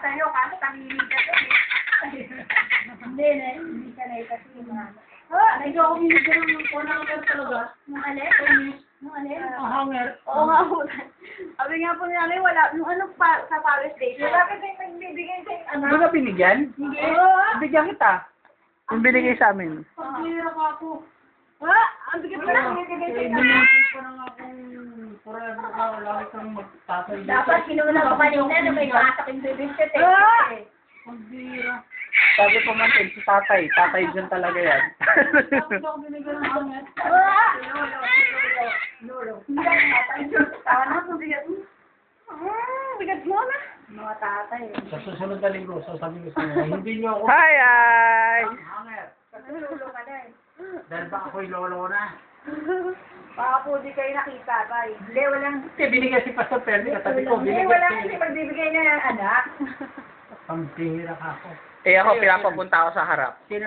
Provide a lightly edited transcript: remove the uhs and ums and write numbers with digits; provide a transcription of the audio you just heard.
sa'yo, kasi tamili ka to eh. Hindi ka na kasi mga. Hindi ako binigyan ng hanger talaga. Nung alin? Nung alin? Ang hanger. Oo nga po. Sabi nga po niya, wala. Nung ano pa, sa Paris Station. Bakit yung nagbibigay sa ano? Hindi ka binigyan? Hindi. Bigyan kita. Yung binigay sa amin. Pagkira ka ako. Ang bigay po na nagbibigay sa inyo. Binigyan ko na nga akong forever ka. Lagi kang magtatay. Dapat kinuna ko kanina na may masak yung bibisket eh. Pagkira. Sabi ko man, si tatay. Tatay dyan talaga yan. Bakit ako binigyan ng hanger? Lolo. Hindi ka tatay. Tawa na po bigat mo. Bigat mo na. Mga tatay. Sa susunod na linggo, sasabihin ko sa inyo, hindi niyo ako Hi, hi! hanger. Lolo ka na eh. Dahil ba ako'y lolo na? Baka po di kayo nakita tayo. Hindi, walang... Kasi binigyan si Pastor Perry, katabi ko, Hindi, binigyan wala si... kasi magbibigay na ng anak. Pambihira ka ako. Eh ako, pinapapunta ako sa harap. Sino